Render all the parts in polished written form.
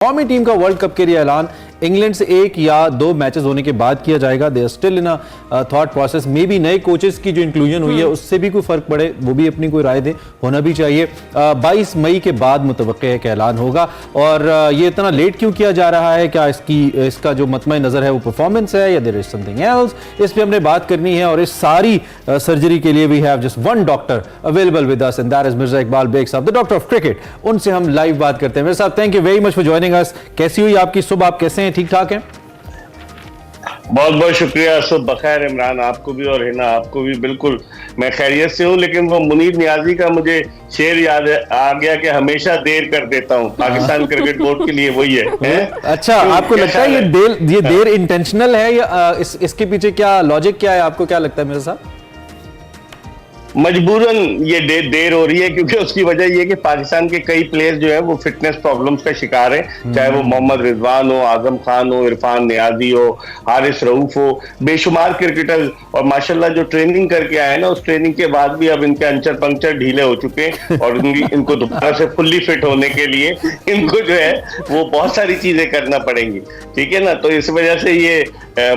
कौमी टीम का world cup के लिए ऐलान इंग्लैंड से 1 या 2 मैचेस होने के बाद किया जाएगा। They are still in a thought process. May be नए कोचेस की जो इंक्लूजन हुई है उससे भी कोई फर्क पड़े, वो भी अपनी कोई राय दें, होना भी चाहिए। 22 मई के बाद मुतवक्के है कि ऐलान होगा। और ये इतना लेट क्यों किया जा रहा है? क्या इसका जो मतमय नजर है वो परफॉर्मेंस है या देयर इज समथिंग एल्स? इस पर हमने बात करनी है। और इस सारी सर्जरी के लिए we have just one doctor available with us and that is Mirza Iqbal Baig साहब, द डॉक्टर ऑफ क्रिकेट। उनसे हम लाइव बात करते हैं। मेरे साथ thank you very much for joining us. कैसी हुई आपकी सुबह? आप कैसे हैं? ठीक ठाक हैं? बहुत बहुत शुक्रिया। सुबह बखैर इमरान, आपको भी और हिना आपको भी। बिल्कुल मैं खैरियत से हूँ, लेकिन वो मुनीर नियाजी का मुझे शेर याद आ गया कि हमेशा देर कर देता हूँ। पाकिस्तान क्रिकेट बोर्ड के लिए वही है। अच्छा, आपको लगता है ये देर इंटेंशनल है या इसके पीछे क्या लॉजिक क्या है? आपको क्या लगता है मेरे साथ? मजबूरन ये देर हो रही है क्योंकि उसकी वजह ये कि पाकिस्तान के कई प्लेयर्स जो है वो फिटनेस प्रॉब्लम्स का शिकार हैं। चाहे वो मोहम्मद रिजवान हो, आजम खान हो, इरफान नियाजी हो, हारिस रऊफ हो, बेशुमार क्रिकेटर। और माशाल्लाह जो ट्रेनिंग करके आए ना, उस ट्रेनिंग के बाद भी अब इनके अंचर पंक्चर ढीले हो चुके हैं। और इनको दोबारा से फुल्ली फिट होने के लिए इनको जो है वो बहुत सारी चीजें करना पड़ेंगी। ठीक है ना? तो इस वजह से ये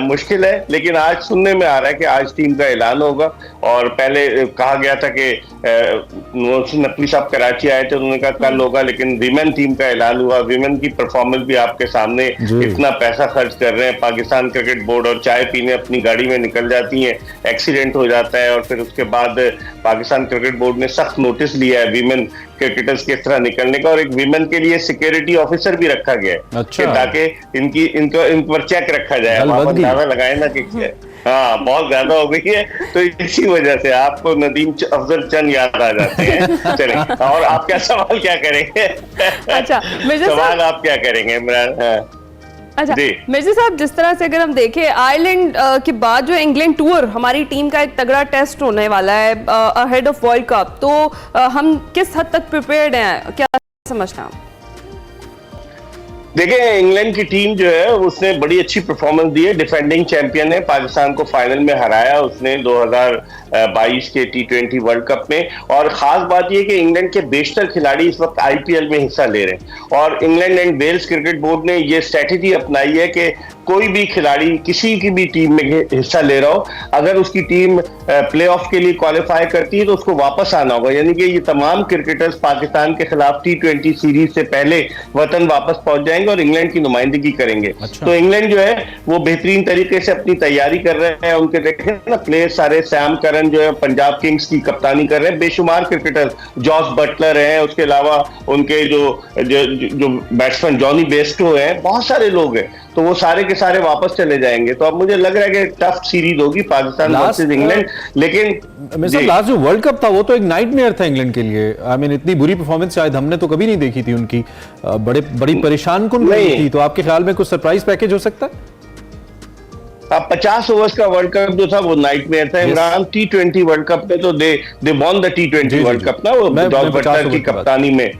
मुश्किल है। लेकिन आज सुनने में आ रहा है कि आज टीम का ऐलान होगा। और पहले कहा गया था कि नकवी साहब कराची आए थे, उन्होंने कहा कल होगा, लेकिन विमेन टीम का ऐलान हुआ। विमेन की परफॉर्मेंस भी आपके सामने। इतना पैसा खर्च कर रहे हैं पाकिस्तान क्रिकेट बोर्ड, और चाय पीने अपनी गाड़ी में निकल जाती हैं, एक्सीडेंट हो जाता है। और फिर उसके बाद पाकिस्तान क्रिकेट बोर्ड ने सख्त नोटिस लिया है विमेन क्रिकेटर्स किस तरह निकलने का। और एक विमेन के लिए सिक्योरिटी ऑफिसर भी रखा गया है। अच्छा। ताकि इन पर चेक रखा जाए, अंदाजा लगाए ना कि हाँ बहुत ज्यादा हो गई है। तो इसी वजह से आपको नदीम अफजल चंद याद आ जाते हैं। चलें, और आप क्या सवाल क्या करेंगे? अच्छा, सवाल आप क्या करेंगे इमरान? अच्छा मिर्जा साहब, जिस तरह से अगर हम देखें आयरलैंड के बाद जो इंग्लैंड टूर हमारी टीम का एक तगड़ा टेस्ट होने वाला है अहेड ऑफ वर्ल्ड कप, तो हम किस हद तक प्रिपेयर्ड हैं? क्या समझते हैं आप? देखिए, इंग्लैंड की टीम जो है उसने बड़ी अच्छी परफॉर्मेंस दी है। डिफेंडिंग चैंपियन है, पाकिस्तान को फाइनल में हराया उसने 2022 के T20 वर्ल्ड कप में। और खास बात यह कि इंग्लैंड के बेशतर खिलाड़ी इस वक्त IPL में हिस्सा ले रहे हैं। और England and Wales cricket board ने यह स्ट्रेटेजी अपनाई है कि कोई भी खिलाड़ी किसी की भी टीम में हिस्सा ले रहा हो, अगर उसकी टीम प्लेऑफ के लिए क्वालिफाई करती है तो उसको वापस आना होगा। यानी कि ये तमाम क्रिकेटर्स पाकिस्तान के खिलाफ T20 सीरीज से पहले वतन वापस पहुंच जाएंगे और इंग्लैंड की नुमाइंदगी करेंगे। अच्छा। तो इंग्लैंड जो है वो बेहतरीन तरीके से अपनी तैयारी कर रहे हैं। उनके देखें ना प्लेयर सारे, सैम करन जो है पंजाब किंग्स की कप्तानी कर रहे हैं, बेशुमार क्रिकेटर, जॉस बटलर हैं, उसके अलावा उनके जो बैट्समैन जॉनी बेस्टो हैं, बहुत सारे लोग हैं। तो वो सारे के सारे वापस चले जाएंगे। तो अब मुझे लग रहा है कि टफ सीरीज होगी पाकिस्तान वर्सेस इंग्लैंड। लेकिन लास्ट जो वर्ल्ड कप था वो तो एक नाइटमेयर था इंग्लैंड के लिए। आई मीन इतनी बुरी परफॉर्मेंस शायद हमने तो कभी नहीं देखी थी उनकी। बड़ी परेशान कौन रही थी। तो आपके ख्याल में कुछ सरप्राइज पैकेज हो सकता है? 50 ओवर्स का वर्ल्ड कप जो था वो नाइटमेयर था इमरान। T20 वर्ल्ड कप में तो they won the T20 world cup ना, वो जॉस बटलर की कप्तानी में।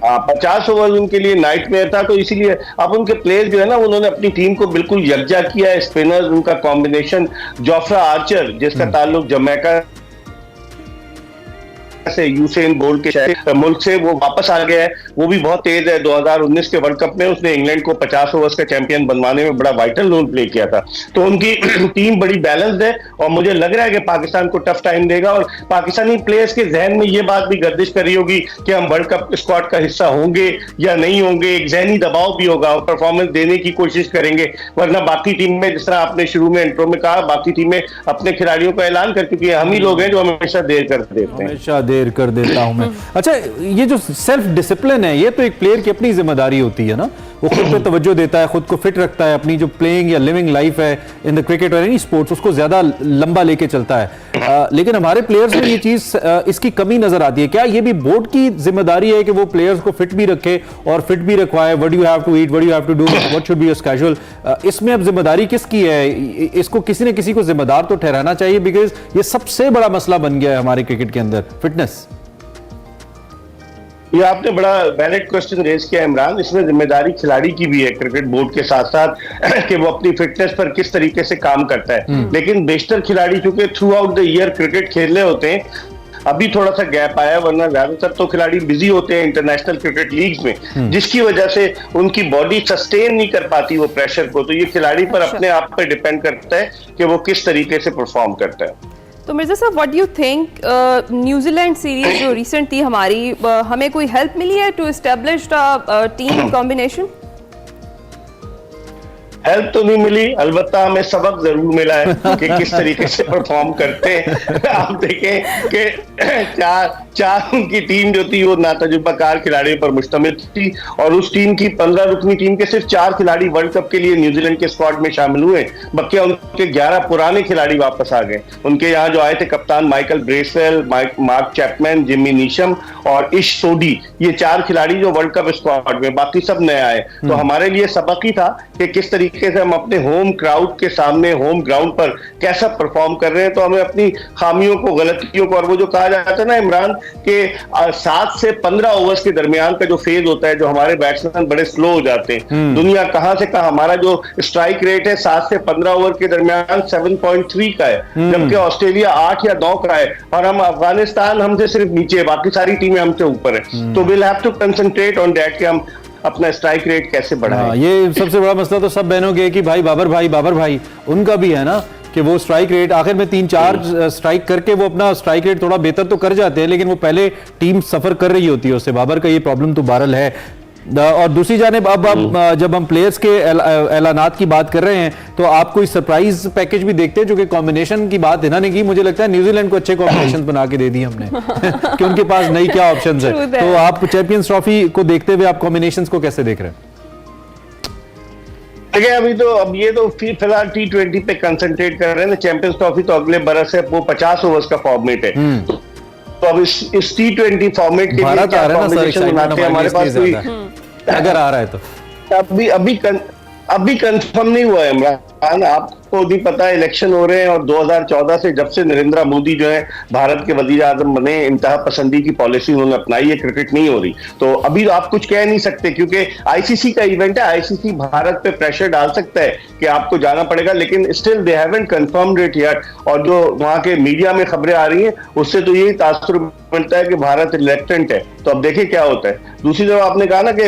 50 ओवर उनके लिए नाइटमेयर था। तो इसीलिए अब उनके प्लेयर जो है ना, उन्होंने अपनी टीम को बिल्कुल यकजा किया है। स्पिनर्स, उनका कॉम्बिनेशन जोफ्रा आर्चर जिसका ताल्लुक जमैका से, यूसेन बोल्ट के मुल्क से, वो वापस आ गया है। वो भी बहुत तेज है। 2019 के वर्ल्ड कप में उसने इंग्लैंड को 50 ओवर्स का चैंपियन बनवाने में बड़ा वाइटल रोल प्ले किया था। तो उनकी टीम बड़ी बैलेंस्ड है और मुझे लग रहा है कि पाकिस्तान को टफ टाइम देगा। और पाकिस्तानी प्लेयर्स के जहन में ये बात भी गर्दिश कर रही होगी कि हम वर्ल्ड कप स्क्वाड का हिस्सा होंगे या नहीं होंगे। एक जहनी दबाव भी होगा और परफॉर्मेंस देने की कोशिश करेंगे। वरना बाकी टीम में, जिस तरह आपने शुरू में इंट्रो में कहा, बाकी टीमें अपने खिलाड़ियों का ऐलान कर चुकी है। हम ही लोग हैं जो हमेशा देर कर देते हैं। कर देता हूं मैं। अच्छा, ये जो सेल्फ डिसिप्लिन है, ये तो एक प्लेयर की अपनी जिम्मेदारी होती है ना। वो खुद पे तवज्जो देता है, खुद को फिट रखता है, अपनी जो प्लेइंग या लिविंग लाइफ है इन द क्रिकेट और एनी स्पोर्ट्स, उसको ज्यादा लंबा लेके चलता है। लेकिन हमारे प्लेयर्स में ये चीज, इसकी कमी नजर आती है। क्या ये भी बोर्ड की जिम्मेदारी है कि वो प्लेयर्स को फिट भी रखे और फिट भी रखवाए? What do you have to eat, what do you have to do, what should be your schedule? इसमें अब जिम्मेदारी किसकी है? इसको किसी न किसी को जिम्मेदार तो ठहराना चाहिए, बिकॉज ये सबसे बड़ा मसला बन गया है हमारे क्रिकेट के अंदर, फिटनेस। ये आपने बड़ा वैलिड क्वेश्चन रेज किया इमरान। इसमें जिम्मेदारी खिलाड़ी की भी है क्रिकेट बोर्ड के साथ साथ कि वो अपनी फिटनेस पर किस तरीके से काम करता है। लेकिन बेशतर खिलाड़ी चूंकि through out the year cricket खेल रहे होते हैं, अभी थोड़ा सा गैप आया, वरना ज्यादातर तो खिलाड़ी बिजी होते हैं इंटरनेशनल क्रिकेट लीग्स में, जिसकी वजह से उनकी बॉडी सस्टेन नहीं कर पाती वो प्रेशर को। तो ये खिलाड़ी पर अपने आप पे डिपेंड करता है कि वो किस तरीके से परफॉर्म करता है। तो मिर्जा साहब, what do you think, New Zealand series जो रिसेंट थी हमारी, हमें कोई हेल्प मिली है to establish team combination? Help तो नहीं मिली, अलबत्ता हमें सबक जरूर मिला है कि किस तरीके से परफॉर्म करते हैं। आप देखें कि चार उनकी टीम जो थी वो नातजुर्बाकार खिलाड़ियों पर मुश्तमिल थी, और उस टीम की 15 रुकनी टीम के सिर्फ 4 खिलाड़ी वर्ल्ड कप के लिए न्यूजीलैंड के स्क्वाड में शामिल हुए। बकिया उनके 11 पुराने खिलाड़ी वापस आ गए। उनके यहाँ जो आए थे कप्तान Michael Bracewell, mark Chapman, Jimmy Neesham और इश सोडी, ये 4 खिलाड़ी जो वर्ल्ड कप स्क्वाड में, बाकी सब नए आए। तो हमारे लिए सबक ही था कि किस तरीके से हम अपने होम क्राउड के सामने होम ग्राउंड पर कैसा परफॉर्म कर रहे हैं। तो हमें अपनी खामियों को, गलतियों को, और वो जो कहा जाता है ना इमरान के 7 से 15 ओवर्स के दरमियान का जो फेज होता है, जो हमारे बैट्समैन बड़े स्लो हो जाते हैं। दुनिया कहां से कहां, हमारा जो स्ट्राइक रेट है 7 से 15 ओवर के दरमियान 7.3 का है, जबकि ऑस्ट्रेलिया 8 या 9 का है, और हम अफगानिस्तान हमसे सिर्फ नीचे है, बाकी सारी टीमें हमसे ऊपर है। तो will have to concentrate on that कि हम अपना स्ट्राइक रेट कैसे बढ़ाएं। ये सबसे बड़ा मसला तो सब बहनों के कि भाई बाबर भाई उनका भी है ना कि वो स्ट्राइक रेट आखिर में 3-4 स्ट्राइक करके वो अपना स्ट्राइक रेट थोड़ा बेहतर तो कर जाते हैं, लेकिन वो पहले टीम सफर कर रही होती है उससे। बाबर का ये प्रॉब्लम तो बहरहाल है। और दूसरी जानिब अब जब हम प्लेयर्स के ऐलानात की बात कर रहे हैं तो आप कोई सरप्राइज पैकेज भी देखते हैं, जो कि कॉम्बिनेशन की बात इन्होंने की, मुझे लगता है न्यूजीलैंड को अच्छे कॉम्बिनेशन बना के दे दिए हमने कि उनके पास नई क्या ऑप्शंस है। तो आप चैंपियंस ट्रॉफी को देखते हुए आप कॉम्बिनेशंस को कैसे देख रहे हैं? देखिए अब ये तो फिलहाल T20 पे कंसंट्रेट कर रहे हैं ना। चैंपियंस ट्रॉफी तो अगले बरस है, वो 50 ओवर्स का फॉर्मेट है। तो अब इस T20 फॉर्मेट के लिए क्या कॉम्बिनेशन बनाते हैं, हमारे पास कोई अगर आ रहा है तो अभी कंफर्म नहीं हुआ है इमरान। आपको नहीं पता, इलेक्शन हो रहे हैं, और 2014 से जब से नरेंद्र मोदी जो है भारत के वजीर आजम बने, इंतहा पसंदी की पॉलिसी उन्होंने अपनाई है, क्रिकेट नहीं हो रही। तो अभी तो आप कुछ कह नहीं सकते, क्योंकि आईसीसी का इवेंट है। आईसीसी भारत पे प्रेशर डाल सकता है कि आपको जाना पड़ेगा, लेकिन still they haven't confirmed it yet. और जो वहां के मीडिया में खबरें आ रही हैं उससे तो यही तासुर बनता है कि भारत रिलेक्टेंट है। तो अब देखिए क्या होता है। दूसरी तरफ आपने कहा ना कि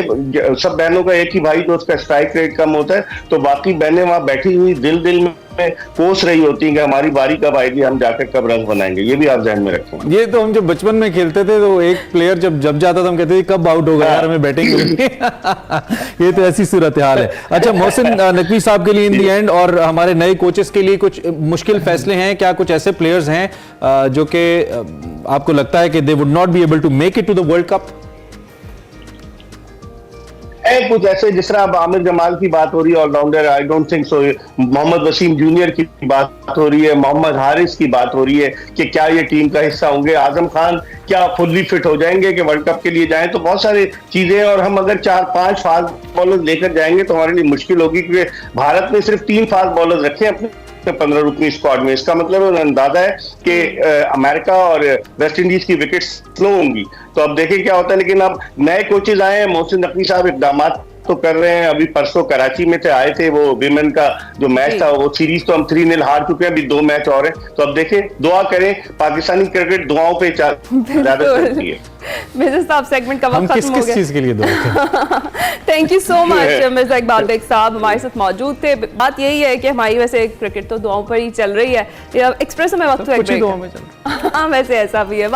सब बहनों का एक ही भाई तो उसका स्ट्राइक रेट कम होता है, तो बाकी बहनें वहां बैठी हुई दिल में कोस रही होती हैं कि हमारी बारी कब आएगी, हम जाकर कब रंग बनाएंगे। ये भी आप ध्यान में रखें। ये तो हम जब बचपन में खेलते थे तो एक प्लेयर जब जाता था हम कहते थे कब आउट होगा यार, हमें बैटिंग होगी। ये तो ऐसी सूरत हाल है। अच्छा, मोहसिन नकवी साहब के लिए इन दी एंड और हमारे नए कोचेस के लिए कुछ मुश्किल फैसले हैं क्या? कुछ ऐसे प्लेयर्स हैं जो कि आपको लगता है कि they would not be able to make it to the world cup? कुछ ऐसे, जिस तरह अब आमिर जमाल की बात हो रही है, allrounder, I don't think so. Mohammad Wasim junior की बात हो रही है, मोहम्मद हारिस की बात हो रही है कि क्या ये टीम का हिस्सा होंगे। आजम खान क्या फुल्ली फिट हो जाएंगे कि वर्ल्ड कप के लिए जाएं? तो बहुत सारी चीजें, और हम अगर 4-5 फास्ट बॉलर लेकर जाएंगे तो हमारे लिए मुश्किल होगी, क्योंकि भारत ने सिर्फ 3 फास्ट बॉलर रखे अपने 15 रुकनी स्क्वाड में। इसका मतलब अंदाजा है कि अमेरिका और वेस्ट इंडीज की विकेट स्लो होंगी। तो अब देखें क्या होता है। लेकिन अब नए कोचेज आए हैं, मोहसिन नकवी साहब इकदाम तो कर रहे हैं। अभी परसों कराची में थे, आए थे, वो विमेन का जो मैच था, वो सीरीज तो हम 3-0 हार चुके हैं, अभी 2 मैच और हैं। तो अब देखें, दुआ करें, पाकिस्तानी क्रिकेट दुआओं पे ज्यादा चलती है। मिर्जा साहब, सेगमेंट का वक्त खत्म हो गया। किस चीज के लिए दुआ? Thank you so much Mirza Iqbal Baig साहब हमारे साथ मौजूद थे। बात यही है कि हमारी वैसे क्रिकेट तो दुआओं पर ही चल रही है। एक्सप्रेस में वक्त कुछ ही दुआओं में चल रहा है। हाँ, वैसे ऐसा भी है।